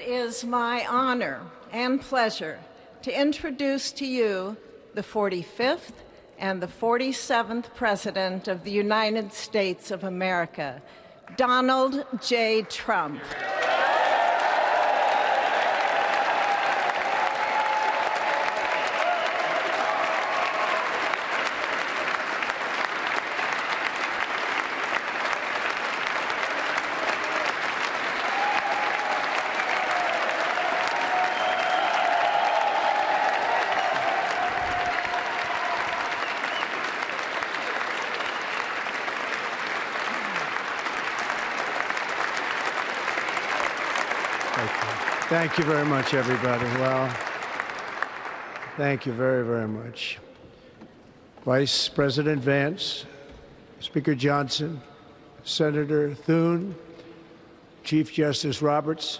is my honor and pleasure to introduce to you the 45th and the 47th President of the United States of America, Donald J. Trump. Thank you very much, everybody. Well, thank you very, very much. Vice President Vance, Speaker Johnson, Senator Thune, Chief Justice Roberts,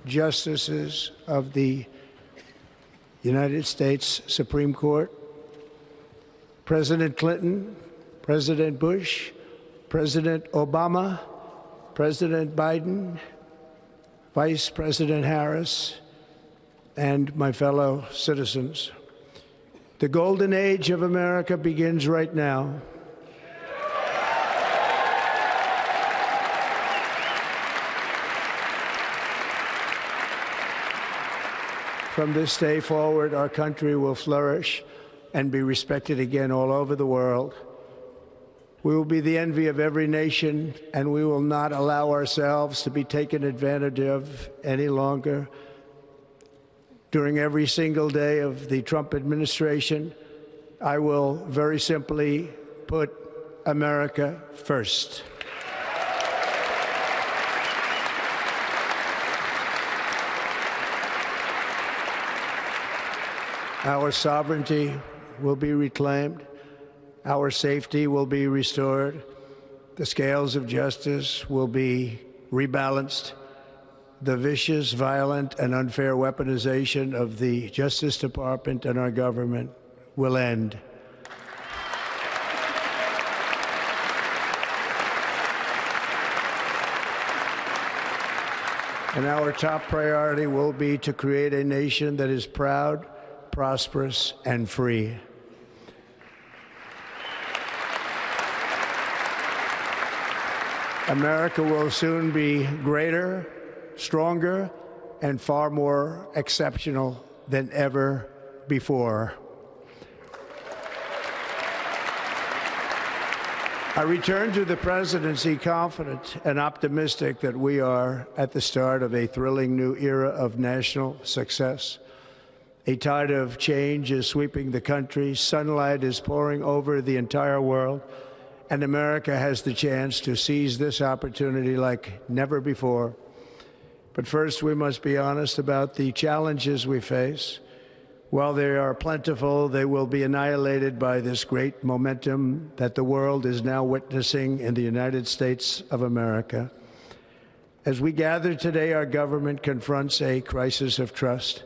Justices of the United States Supreme Court, President Clinton, President Bush, President Obama, President Biden, Vice President Harris, and my fellow citizens. The golden age of America begins right now. From this day forward, our country will flourish and be respected again all over the world. We will be the envy of every nation, and we will not allow ourselves to be taken advantage of any longer. During every single day of the Trump administration, I will very simply put America first. Our sovereignty will be reclaimed. Our safety will be restored. The scales of justice will be rebalanced. The vicious, violent, and unfair weaponization of the Justice Department and our government will end. And our top priority will be to create a nation that is proud, prosperous, and free. America will soon be greater, stronger, and far more exceptional than ever before. I return to the presidency confident and optimistic that we are at the start of a thrilling new era of national success. A tide of change is sweeping the country. Sunlight is pouring over the entire world. And America has the chance to seize this opportunity like never before. But first, we must be honest about the challenges we face. While they are plentiful, they will be annihilated by this great momentum that the world is now witnessing in the United States of America. As we gather today, our government confronts a crisis of trust.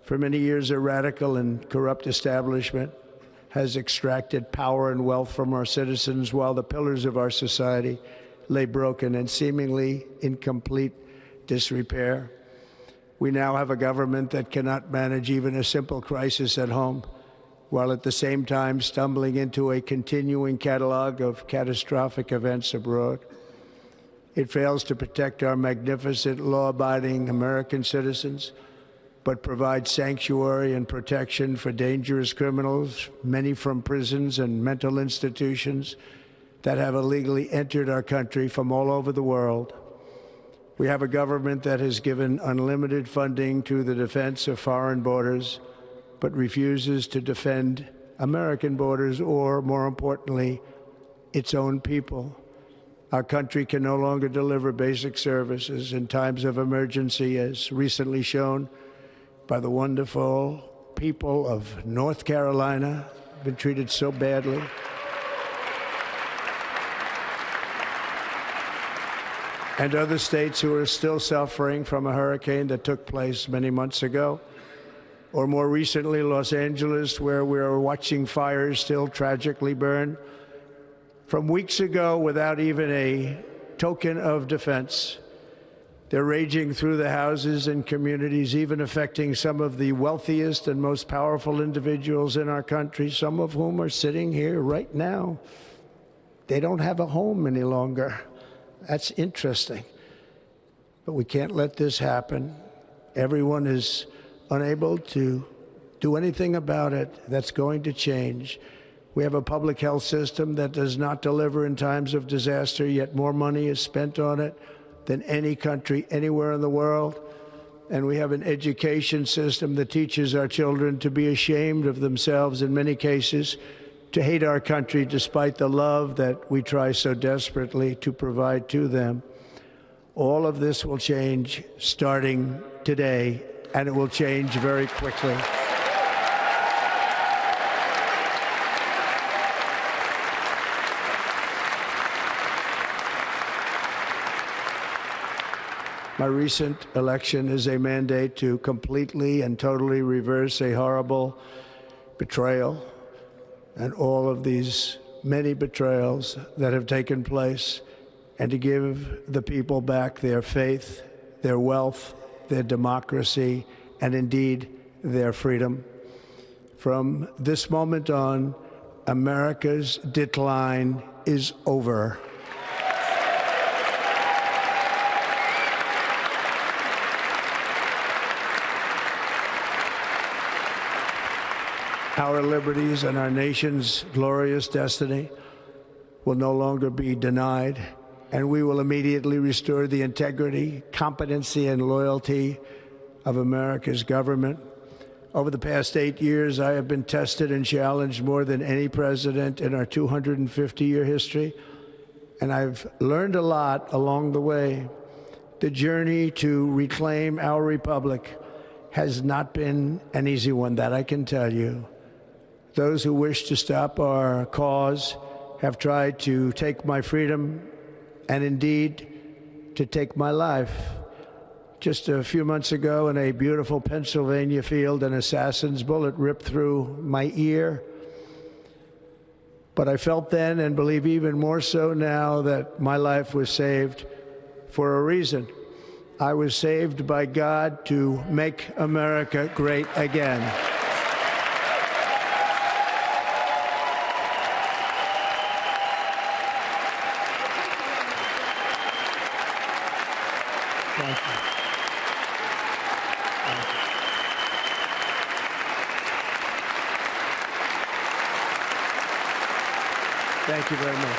For many years, a radical and corrupt establishment has extracted power and wealth from our citizens while the pillars of our society lay broken and seemingly in complete disrepair. We now have a government that cannot manage even a simple crisis at home, while at the same time stumbling into a continuing catalog of catastrophic events abroad. It fails to protect our magnificent, law-abiding American citizens, but provides sanctuary and protection for dangerous criminals, many from prisons and mental institutions that have illegally entered our country from all over the world. We have a government that has given unlimited funding to the defense of foreign borders, but refuses to defend American borders or, more importantly, its own people. Our country can no longer deliver basic services in times of emergency, as recently shown by the wonderful people of North Carolina, been treated so badly. And other states who are still suffering from a hurricane that took place many months ago. Or more recently, Los Angeles, where we are watching fires still tragically burn. From weeks ago, without even a token of defense, They're raging through the houses and communities, even affecting some of the wealthiest and most powerful individuals in our country, some of whom are sitting here right now. They don't have a home any longer. That's interesting. But we can't let this happen. Everyone is unable to do anything about it. That's going to change. We have a public health system that does not deliver in times of disaster, yet more money is spent on it than any country anywhere in the world. And we have an education system that teaches our children to be ashamed of themselves in many cases, to hate our country despite the love that we try so desperately to provide to them. All of this will change starting today, and it will change very quickly. My recent election is a mandate to completely and totally reverse a horrible betrayal and all of these many betrayals that have taken place, and to give the people back their faith, their wealth, their democracy, and indeed their freedom. From this moment on, America's decline is over. Our liberties and our nation's glorious destiny will no longer be denied, and we will immediately restore the integrity, competency, and loyalty of America's government. Over the past 8 years, I have been tested and challenged more than any president in our 250-year history, and I've learned a lot along the way. The journey to reclaim our republic has not been an easy one, that I can tell you. Those who wish to stop our cause have tried to take my freedom and indeed to take my life. Just a few months ago in a beautiful Pennsylvania field, an assassin's bullet ripped through my ear. But I felt then, and believe even more so now, that my life was saved for a reason. I was saved by God to make America great again. Thank you. Thank you very much.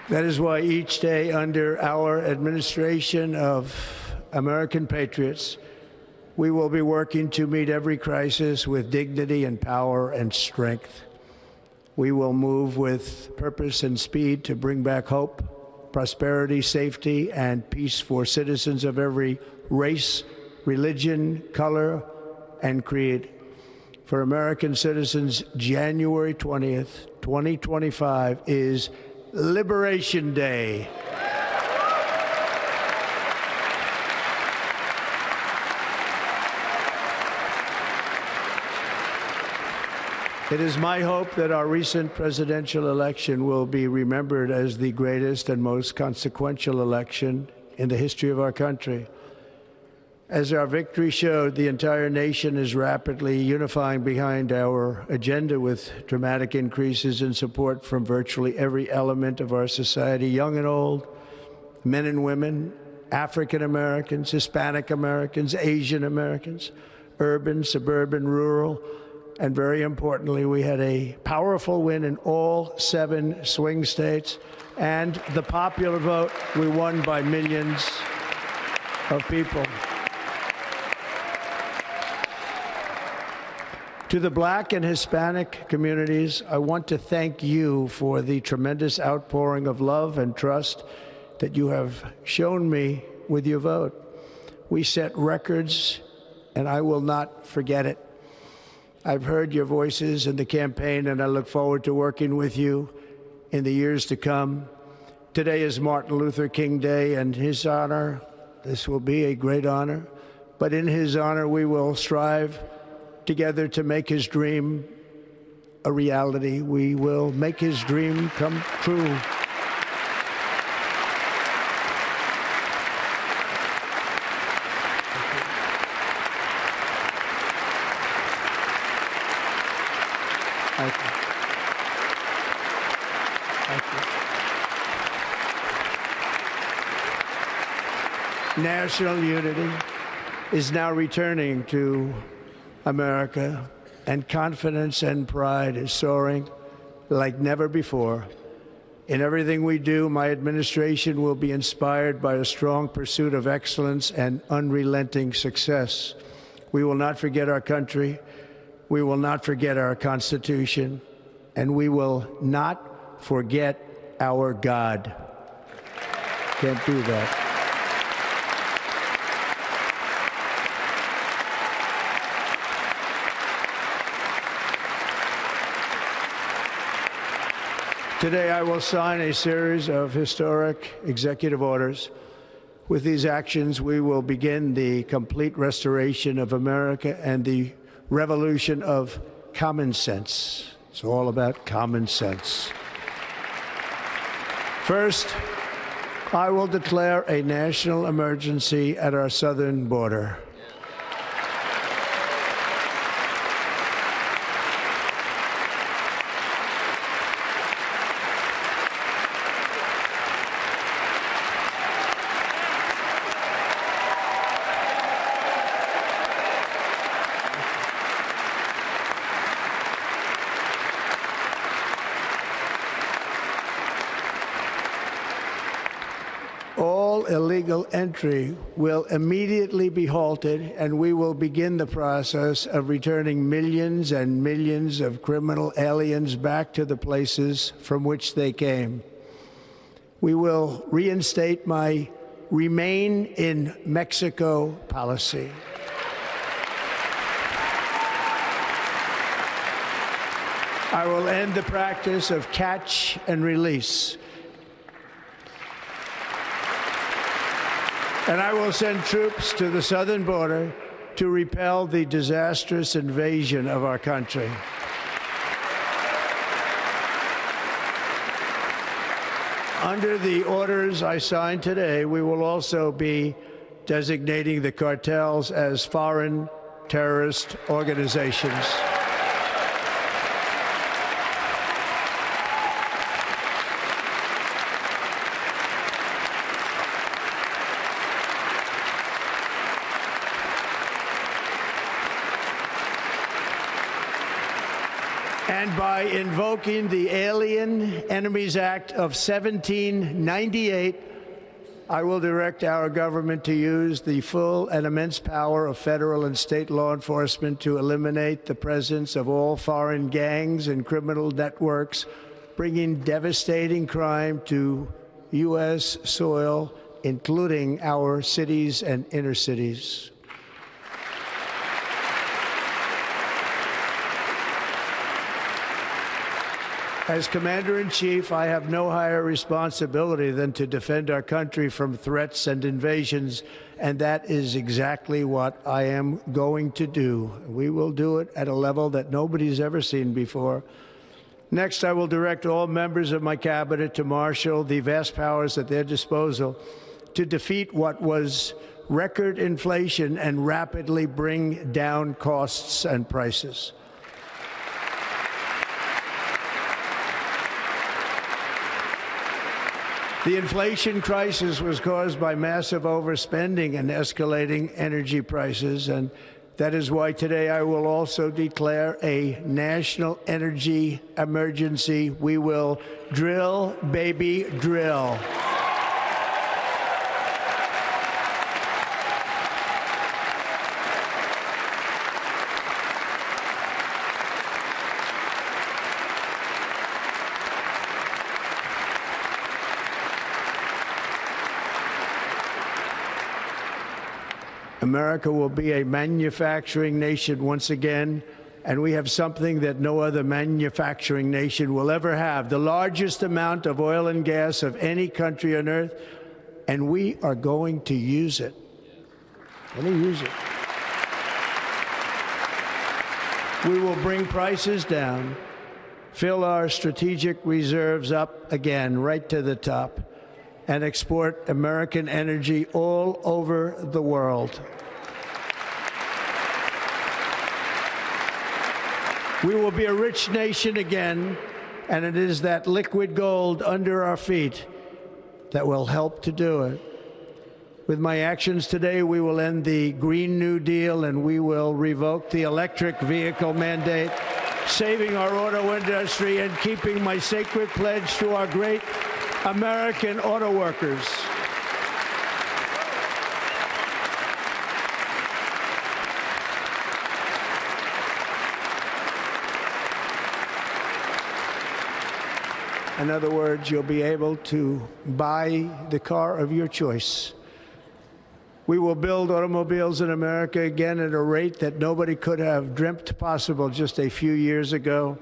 That is why each day under our administration of American patriots, we will be working to meet every crisis with dignity and power and strength. We will move with purpose and speed to bring back hope, prosperity, safety, and peace for citizens of every race, religion, color, and creed. For American citizens, January 20th, 2025 is Liberation Day. It is my hope that our recent presidential election will be remembered as the greatest and most consequential election in the history of our country. As our victory showed, the entire nation is rapidly unifying behind our agenda with dramatic increases in support from virtually every element of our society, young and old, men and women, African Americans, Hispanic Americans, Asian Americans, urban, suburban, rural. And very importantly, we had a powerful win in all 7 swing states. And the popular vote, we won by millions of people. To the Black and Hispanic communities, I want to thank you for the tremendous outpouring of love and trust that you have shown me with your vote. We set records, and I will not forget it. I've heard your voices in the campaign, and I look forward to working with you in the years to come. Today is Martin Luther King Day, and his honor, this will be a great honor, but in his honor we will strive together to make his dream a reality. We will make his dream come true. Thank you. Thank you. National unity is now returning to America, and confidence and pride is soaring like never before. In everything we do, my administration will be inspired by a strong pursuit of excellence and unrelenting success. We will not forget our country. We will not forget our Constitution, and we will not forget our God. Can't do that. Today, I will sign a series of historic executive orders. With these actions, we will begin the complete restoration of America and the revolution of common sense. It's all about common sense. First, I will declare a national emergency at our southern border. All illegal entry will immediately be halted, and we will begin the process of returning millions and millions of criminal aliens back to the places from which they came. We will reinstate my Remain in Mexico policy. I will end the practice of catch and release. And I will send troops to the southern border to repel the disastrous invasion of our country. Under the orders I signed today, we will also be designating the cartels as foreign terrorist organizations. And by invoking the Alien Enemies Act of 1798, I will direct our government to use the full and immense power of federal and state law enforcement to eliminate the presence of all foreign gangs and criminal networks, bringing devastating crime to U.S. soil, including our cities and inner cities. As Commander-in-Chief, I have no higher responsibility than to defend our country from threats and invasions, and that is exactly what I am going to do. We will do it at a level that nobody's ever seen before. Next, I will direct all members of my cabinet to marshal the vast powers at their disposal to defeat what was record inflation and rapidly bring down costs and prices. The inflation crisis was caused by massive overspending and escalating energy prices, and that is why today I will also declare a national energy emergency. We will drill, baby, drill. America will be a manufacturing nation once again, and we have something that no other manufacturing nation will ever have, the largest amount of oil and gas of any country on earth, and we are going to use it. Let me use it. We will bring prices down, fill our strategic reserves up again right to the top, and export American energy all over the world. We will be a rich nation again, and it is that liquid gold under our feet that will help to do it. With my actions today, we will end the Green New Deal and we will revoke the electric vehicle mandate, saving our auto industry and keeping my sacred pledge to our great American auto workers. In other words, you'll be able to buy the car of your choice. We will build automobiles in America again at a rate that nobody could have dreamt possible just a few years ago.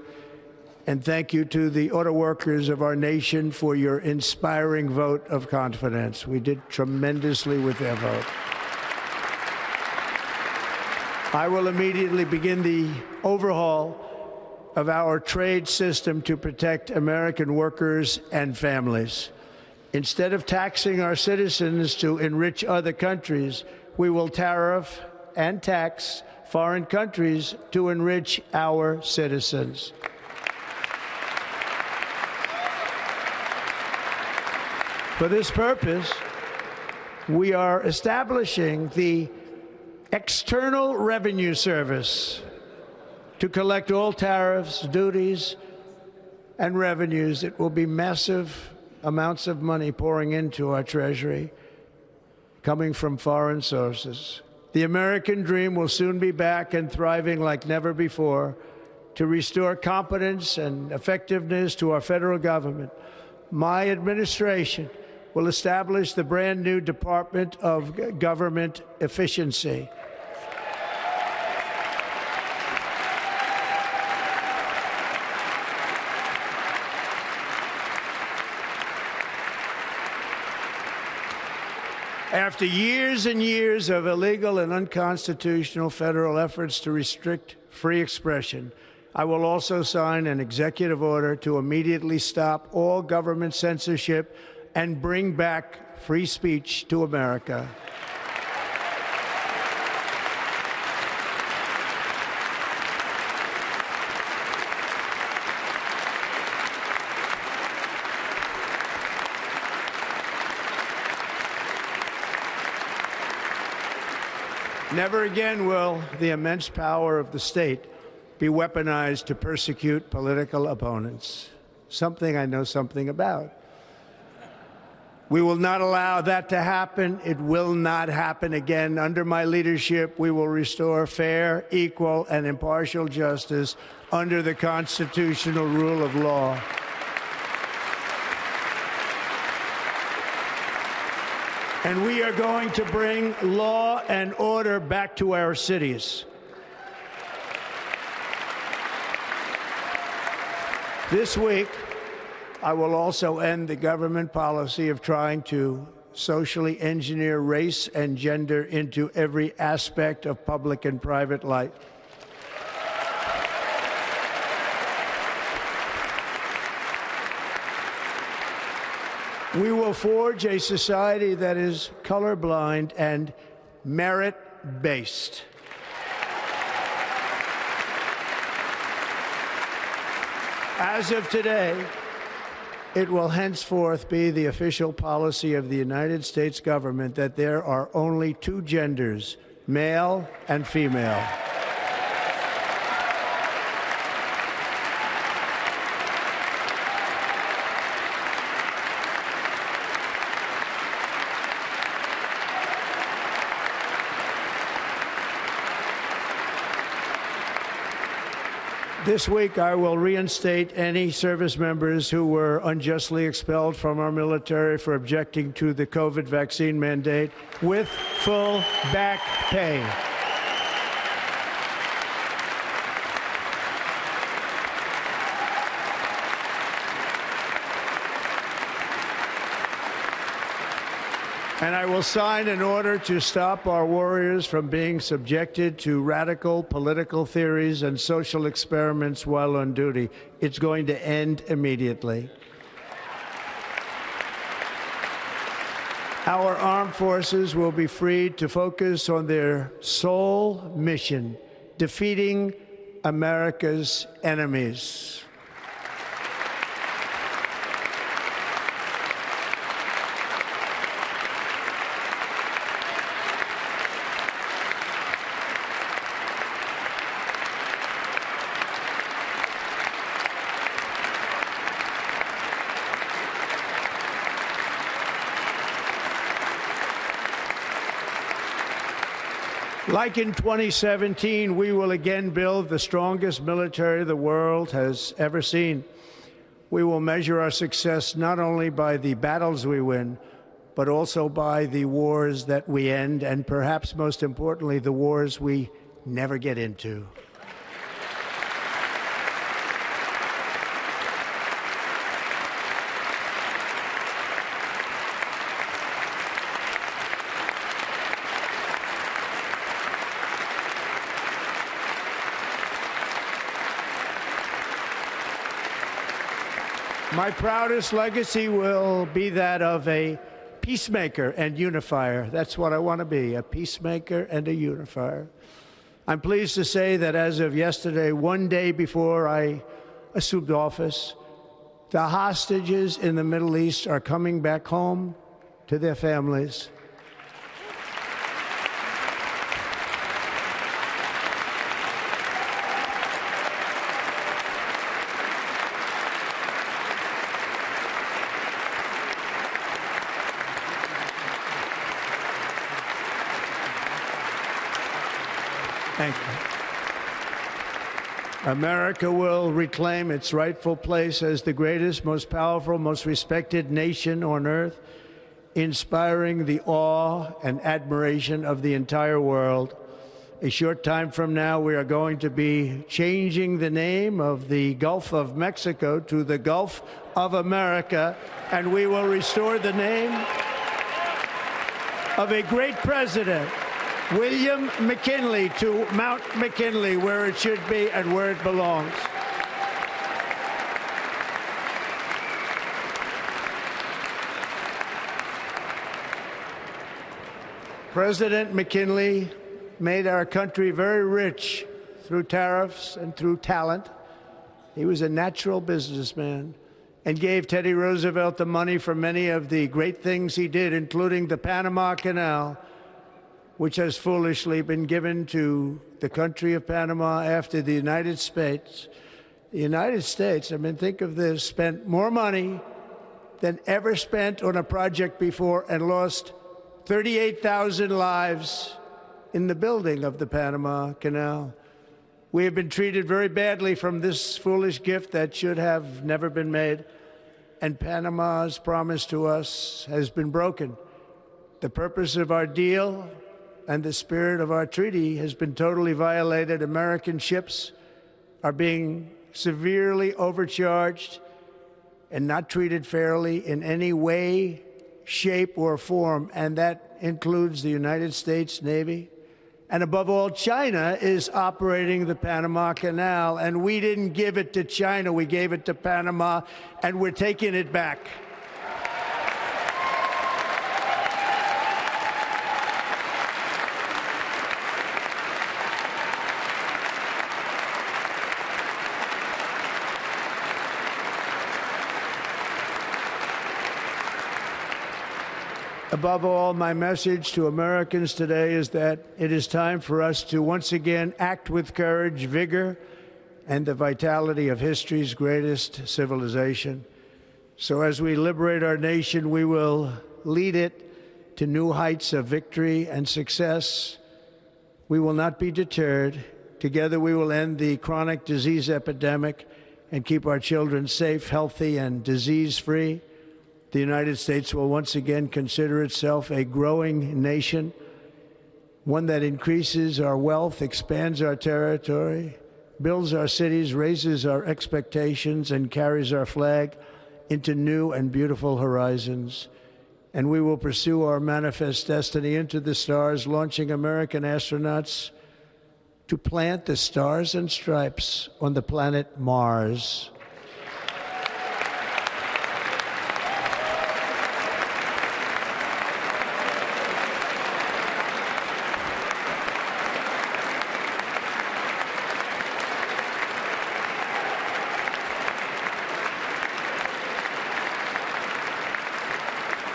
And thank you to the auto workers of our nation for your inspiring vote of confidence. We did tremendously with their vote. I will immediately begin the overhaul of our trade system to protect American workers and families. Instead of taxing our citizens to enrich other countries, we will tariff and tax foreign countries to enrich our citizens. For this purpose, we are establishing the External Revenue Service to collect all tariffs, duties, and revenues. It will be massive amounts of money pouring into our treasury, coming from foreign sources. The American dream will soon be back and thriving like never before to restore competence and effectiveness to our federal government. My administration will establish the brand new Department of Government Efficiency. After years and years of illegal and unconstitutional federal efforts to restrict free expression, I will also sign an executive order to immediately stop all government censorship and bring back free speech to America. Never again will the immense power of the state be weaponized to persecute political opponents, something I know something about. We will not allow that to happen. It will not happen again. Under my leadership, we will restore fair, equal, and impartial justice under the constitutional rule of law. And we are going to bring law and order back to our cities. This week, I will also end the government policy of trying to socially engineer race and gender into every aspect of public and private life. We will forge a society that is colorblind and merit-based. As of today, it will henceforth be the official policy of the United States government that there are only two genders, male and female. This week, I will reinstate any service members who were unjustly expelled from our military for objecting to the COVID vaccine mandate with full back pay. And I will sign an order to stop our warriors from being subjected to radical political theories and social experiments while on duty. It's going to end immediately. Our armed forces will be freed to focus on their sole mission, defeating America's enemies. Like in 2017, we will again build the strongest military the world has ever seen. We will measure our success not only by the battles we win, but also by the wars that we end, and perhaps most importantly, the wars we never get into. My proudest legacy will be that of a peacemaker and unifier. That's what I want to be, a peacemaker and a unifier. I'm pleased to say that as of yesterday, one day before I assumed office, the hostages in the Middle East are coming back home to their families. Thank you. America will reclaim its rightful place as the greatest, most powerful, most respected nation on earth, inspiring the awe and admiration of the entire world. A short time from now, we are going to be changing the name of the Gulf of Mexico to the Gulf of America, and we will restore the name of a great president, William McKinley, to Mount McKinley, where it should be and where it belongs. President McKinley made our country very rich through tariffs and through talent. He was a natural businessman and gave Teddy Roosevelt the money for many of the great things he did, including the Panama Canal, which has foolishly been given to the country of Panama after the United States. The United States, I mean, think of this, spent more money than ever spent on a project before and lost 38,000 lives in the building of the Panama Canal. We have been treated very badly from this foolish gift that should have never been made, and Panama's promise to us has been broken. The purpose of our deal and the spirit of our treaty has been totally violated. American ships are being severely overcharged and not treated fairly in any way, shape, or form, and that includes the United States Navy. And above all, China is operating the Panama Canal, and we didn't give it to China, we gave it to Panama, and we're taking it back. Above all, my message to Americans today is that it is time for us to once again act with courage, vigor, and the vitality of history's greatest civilization. So as we liberate our nation, we will lead it to new heights of victory and success. We will not be deterred. Together we will end the chronic disease epidemic and keep our children safe, healthy, and disease-free. The United States will once again consider itself a growing nation, one that increases our wealth, expands our territory, builds our cities, raises our expectations, and carries our flag into new and beautiful horizons. and we will pursue our manifest destiny into the stars, launching American astronauts to plant the stars and stripes on the planet Mars.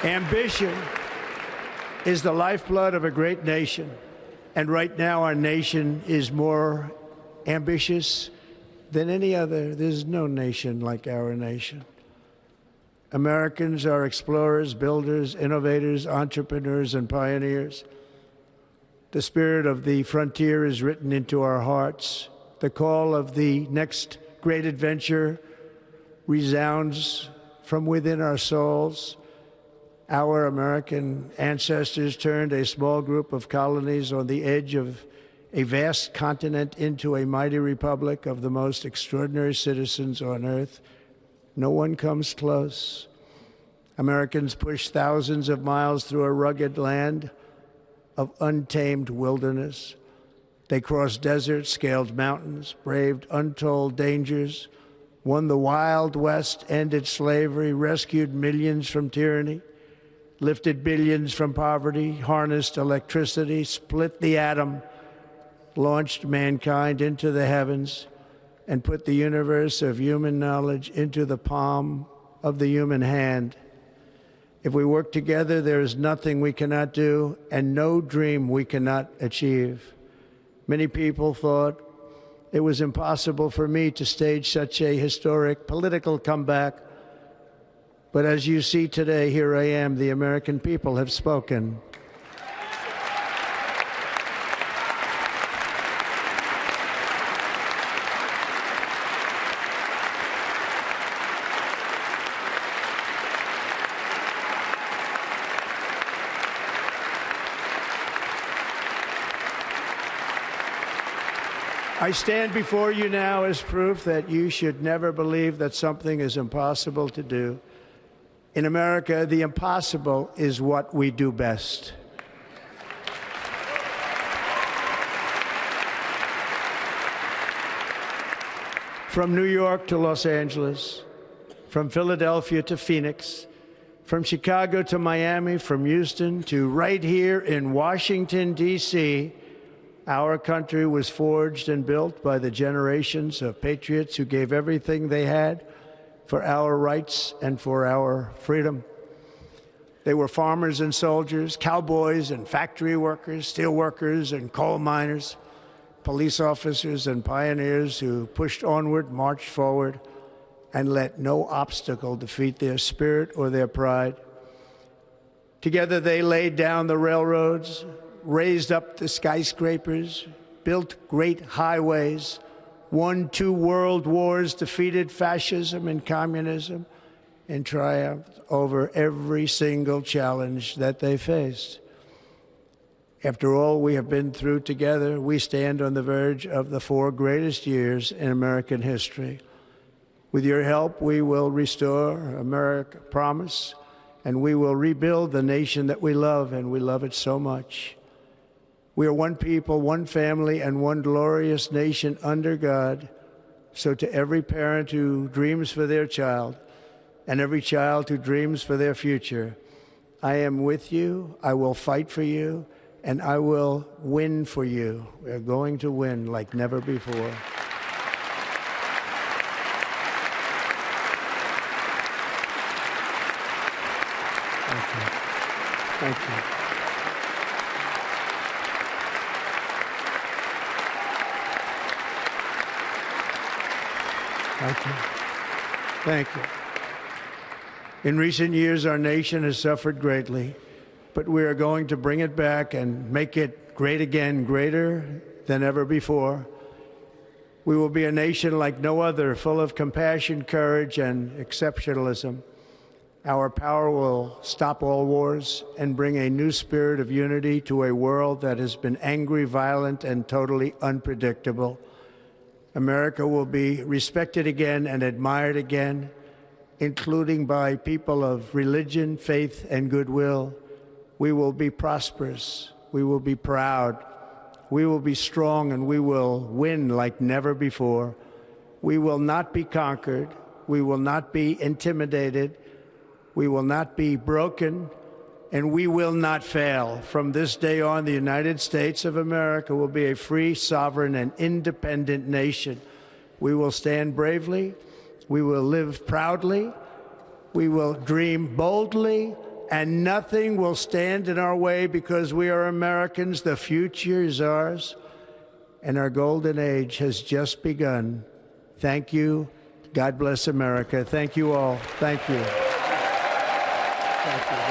Ambition is the lifeblood of a great nation, and right now our nation is more ambitious than any other. There's no nation like our nation. Americans are explorers, builders, innovators, entrepreneurs, and pioneers. The spirit of the frontier is written into our hearts. The call of the next great adventure resounds from within our souls. Our American ancestors turned a small group of colonies on the edge of a vast continent into a mighty republic of the most extraordinary citizens on earth. No one comes close. Americans pushed thousands of miles through a rugged land of untamed wilderness. They crossed deserts, scaled mountains, braved untold dangers, won the Wild West, ended slavery, rescued millions from tyranny, lifted billions from poverty, harnessed electricity, split the atom, launched mankind into the heavens, and put the universe of human knowledge into the palm of the human hand. If we work together, there is nothing we cannot do and no dream we cannot achieve. Many people thought it was impossible for me to stage such a historic political comeback. But as you see today, here I am. The American people have spoken. I stand before you now as proof that you should never believe that something is impossible to do. In America, the impossible is what we do best. From New York to Los Angeles, from Philadelphia to Phoenix, from Chicago to Miami, from Houston to right here in Washington, D.C., our country was forged and built by the generations of patriots who gave everything they had for our rights and for our freedom. They were farmers and soldiers, cowboys and factory workers, steel workers and coal miners, police officers and pioneers who pushed onward, marched forward, and let no obstacle defeat their spirit or their pride. Together they laid down the railroads, raised up the skyscrapers, built great highways, won 2 world wars, defeated fascism and communism, and triumphed over every single challenge that they faced. After all we have been through together, we stand on the verge of the 4 greatest years in American history. With your help, we will restore America promise, and we will rebuild the nation that we love, and we love it so much. We are one people, one family, and one glorious nation under God. So to every parent who dreams for their child and every child who dreams for their future, I am with you, I will fight for you, and I will win for you. We are going to win like never before. Thank you. Thank you. Thank you. Thank you. In recent years, our nation has suffered greatly, but we are going to bring it back and make it great again, greater than ever before. We will be a nation like no other, full of compassion, courage, and exceptionalism. Our power will stop all wars and bring a new spirit of unity to a world that has been angry, violent, and totally unpredictable. America will be respected again and admired again, including by people of religion, faith, and goodwill. We will be prosperous. We will be proud. We will be strong, and we will win like never before. We will not be conquered. We will not be intimidated. We will not be broken, and we will not fail. From this day on, the United States of America will be a free, sovereign, and independent nation. We will stand bravely. We will live proudly. We will dream boldly, and nothing will stand in our way because we are Americans. The future is ours, and our golden age has just begun. Thank you. God bless America. Thank you all. Thank you. Thank you.